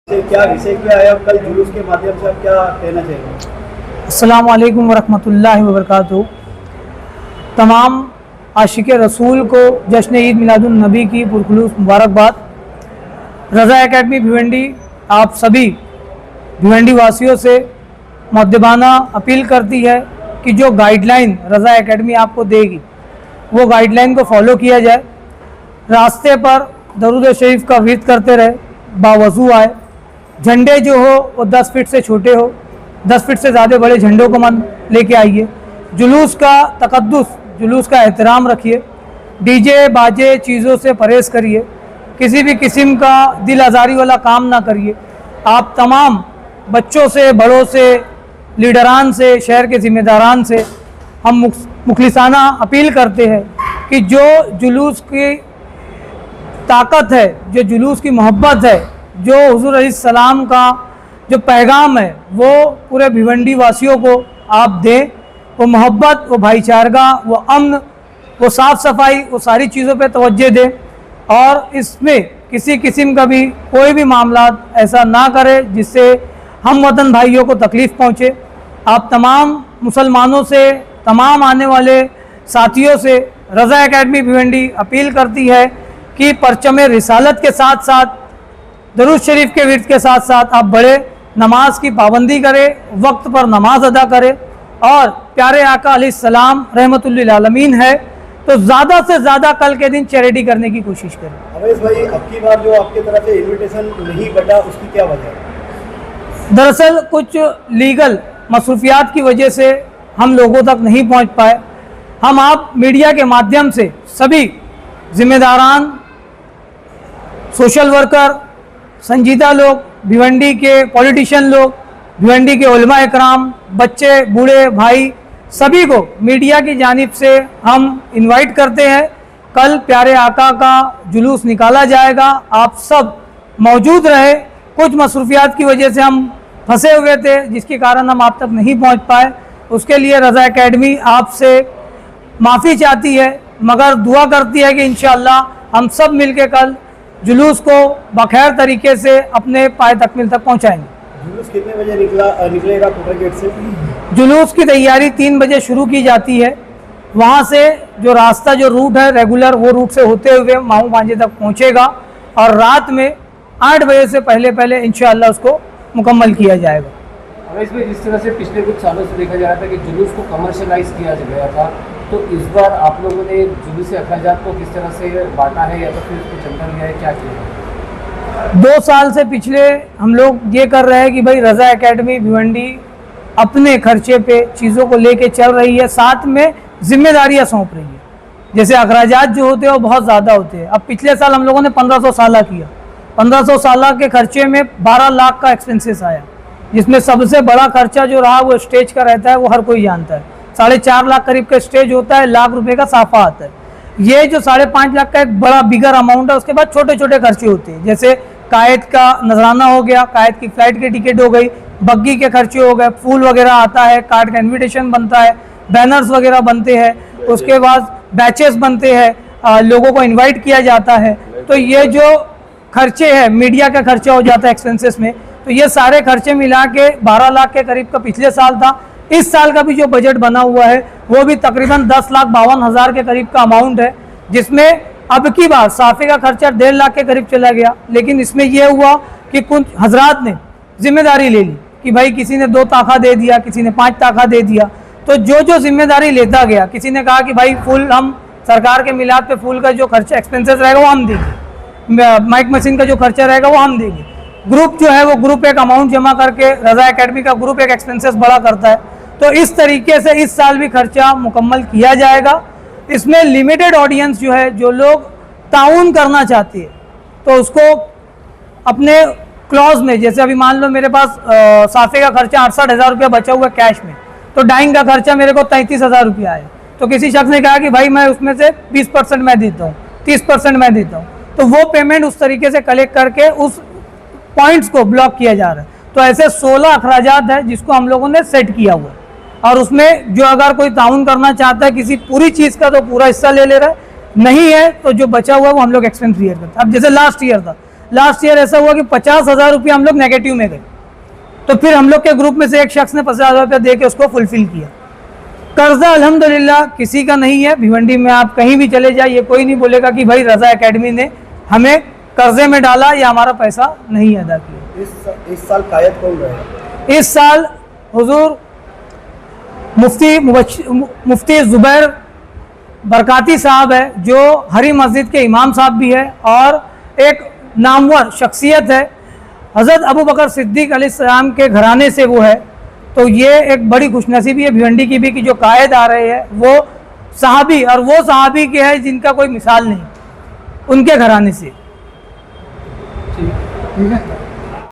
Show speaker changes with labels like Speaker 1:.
Speaker 1: क्या विषय क्या है, कल जुलूस के माध्यम से आप क्या कहना चाहेंगे?
Speaker 2: अस्सलाम वालेकुम वरहमतुल्लाहि वबरकातुहू। तमाम आशिक रसूल को जश्न ईद मिलादुन नबी की पुरखुलूस मुबारकबाद। रज़ा एकेडमी भिवंडी आप सभी भिवंडी वासियों से मुअद्दिबाना अपील करती है कि जो गाइडलाइन रज़ा एकेडमी आपको देगी वो गाइडलाइन को फॉलो किया जाए। रास्ते पर दरूद शरीफ का विर्द करते रहे, बावज़ू आए। झंडे जो हो वो 10 फीट से छोटे हो, 10 फीट से ज़्यादा बड़े झंडों को मन लेके आइए। जुलूस का तकद्दुस, जुलूस का एहतराम रखिए। डीजे बाजे चीज़ों से परहेज़ करिए। किसी भी किस्म का दिल आज़ारी वाला काम ना करिए। आप तमाम बच्चों से, बड़ों से, लीडरान से, शहर के ज़िम्मेदारान से हम मुखलिसाना अपील करते हैं कि जो जुलूस की ताकत है, जो जुलूस की मोहब्बत है, जो हुज़ूर अलैहिस्सलाम का जो पैगाम है वो पूरे भिवंडी वासियों को आप दें। वो मोहब्बत, वो भाईचारगा, वो अमन, वो साफ़ सफाई, वो सारी चीज़ों पे तवज्जो दें और इसमें किसी किस्म का भी कोई भी मामला ऐसा ना करे जिससे हम वतन भाइयों को तकलीफ़ पहुँचे। आप तमाम मुसलमानों से, तमाम आने वाले साथियों से रज़ा एकेडमी भिवंडी अपील करती है कि परचम रिसालत के साथ साथ, दरूद शरीफ के विर्द के साथ साथ आप बड़े, नमाज की पाबंदी करें, वक्त पर नमाज अदा करें और प्यारे आका अलैहिस्सलाम रहमतुल लिल आलमीन है तो ज़्यादा से ज़्यादा कल के दिन चैरिटी करने की कोशिश करें।
Speaker 1: अवैस भाई, अब की बार जो आपकी तरफ से इन्विटेशन नहीं बटा, उसकी क्या वजह है?
Speaker 2: दरअसल कुछ लीगल मसरूफियात की वजह से हम लोगों तक नहीं पहुंच पाए। हम आप मीडिया के माध्यम से सभी जिम्मेदारान, सोशल वर्कर, संजीदा लोग, भिवंडी के पॉलिटिशियन लोग, भिवंडी के उलमा इकराम, बच्चे, बूढ़े, भाई, सभी को मीडिया की जानिब से हम इनवाइट करते हैं। कल प्यारे आका का जुलूस निकाला जाएगा, आप सब मौजूद रहे। कुछ मसरूफियात की वजह से हम फंसे हुए थे जिसके कारण हम आप तक नहीं पहुंच पाए। उसके लिए रज़ा एकेडमी आपसे माफ़ी चाहती है, मगर दुआ करती है कि इंशाअल्लाह हम सब मिलके कल जुलूस को बखैर तरीके से अपने पाए तकमील तक पहुंचाएंगे।
Speaker 1: जुलूस कितने बजे निकलेगा कोटरा गेट से?
Speaker 2: जुलूस की तैयारी 3 बजे शुरू की जाती है। वहां से जो रास्ता, जो रूट है रेगुलर, वो रूट से होते हुए माहू मांझे तक पहुंचेगा और रात में 8 बजे से पहले पहले इंशाअल्लाह उसको मुकम्मल किया जाएगा।
Speaker 3: इसमें जिस तरह से पिछले कुछ सालों से देखा जा रहा था कि जुलूस को कमर्शलाइज किया गया था, तो इस बार आप लोगों ने जुलूस अखराजात को किस तरह से बांटा है या तो फिर उसको चंदा लिया है, क्या किया है?
Speaker 2: 2 साल से पिछले हम लोग ये कर रहे हैं कि भाई रज़ा एकेडमी भिवंडी अपने खर्चे पे चीज़ों को लेके चल रही है, साथ में जिम्मेदारियां सौंप रही है। जैसे अखराजात जो होते हैं वो बहुत ज़्यादा होते हैं। अब पिछले साल हम लोगों ने 1500 साला किया। 1500 साला के खर्चे में 12 लाख का एक्सपेंसेस आया, जिसमें सबसे बड़ा खर्चा जो रहा वो स्टेज का रहता है, वो हर कोई जानता है। 4.5 लाख करीब का स्टेज होता है, लाख रुपए का साफा आता है। ये जो 5.5 लाख का एक बड़ा बिगर अमाउंट है। उसके बाद छोटे छोटे खर्चे होते हैं, जैसे कायद का नजराना हो गया, कायद की फ़्लाइट की टिकट हो गई, बग्गी के खर्चे हो गए, फूल वगैरह आता है, कार्ड का इन्विटेशन बनता है, बैनर्स वगैरह बनते हैं, उसके बाद बैचेस बनते हैं, लोगों को इन्वाइट किया जाता है। तो ये जो खर्चे हैं, मीडिया का खर्चा हो जाता है एक्सपेंसेस में, तो ये सारे खर्चे मिला के 12 लाख के करीब का पिछले साल था। इस साल का भी जो बजट बना हुआ है वो भी तकरीबन 10,52,000 के करीब का अमाउंट है, जिसमें अब की बार साफे का खर्चा 1.5 लाख के करीब चला गया। लेकिन इसमें यह हुआ कि कुछ हजरात ने जिम्मेदारी ले ली कि भाई किसी ने 2 ताखा दे दिया, किसी ने 5 ताखा दे दिया। तो जो जो जिम्मेदारी लेता गया, किसी ने कहा कि भाई फूल, हम सरकार के मिलाद पे फूल का जो खर्चा एक्सपेंसेस रहेगा वो हम देंगे, माइक मशीन का जो खर्चा रहेगा वो हम देंगे। ग्रुप जो है वो ग्रुप एक अमाउंट जमा करके, रज़ा एकेडमी का ग्रुप एक एक्सपेंसेस बड़ा करता है। तो इस तरीके से इस साल भी खर्चा मुकम्मल किया जाएगा। इसमें लिमिटेड ऑडियंस जो है, जो लोग ताउन करना चाहती है तो उसको अपने क्लॉज में, जैसे अभी मान लो मेरे पास साफे का खर्चा 68,000 रुपया बचा हुआ कैश में, तो डाइंग का खर्चा मेरे को 33,000 रुपया है। तो किसी शख्स ने कहा कि भाई मैं उसमें से 20% मैं देता हूँ, 30% मैं देता हूँ, तो वो पेमेंट उस तरीके से कलेक्ट करके उस पॉइंट्स को ब्लॉक किया जा रहा है। तो ऐसे 16 अखराजात है जिसको हम लोगों ने सेट किया हुआ है और उसमें जो अगर कोई ताउन करना चाहता है किसी पूरी चीज़ का तो पूरा हिस्सा ले रहा है, नहीं है तो जो बचा हुआ है वो हम लोग एक्सपेंस क्लियर करते हैं। अब जैसे लास्ट ईयर था, लास्ट ईयर ऐसा हुआ कि 50,000 रुपया हम लोग नेगेटिव में गए, तो फिर हम लोग के ग्रुप में से एक शख्स ने 50,000 रुपया दे के उसको फुलफिल किया। कर्जा अल्हम्दुलिल्लाह किसी का नहीं है। भिवंडी में आप कहीं भी चले जाइए, कोई नहीं बोलेगा कि भाई रज़ा एकेडमी ने हमें कर्जे में डाला या हमारा पैसा नहीं अदा किया।
Speaker 1: इस साल कायद कौन रहेगा?
Speaker 2: इस साल हुजूर मुफ्ती ज़ुबैर बरकाती साहब है, जो हरी मस्जिद के इमाम साहब भी है और एक नामवर शख्सियत है। हज़रत अबू बकर सिद्दीक़ अलैहिस्सलाम के घराने से वो है, तो ये एक बड़ी खुशनसीबी है भिवंडी की भी कि जो कायद आ रहे हैं वो सहाबी, और वो सहाबी के हैं जिनका कोई मिसाल नहीं, उनके घराने से।
Speaker 3: ठीक है।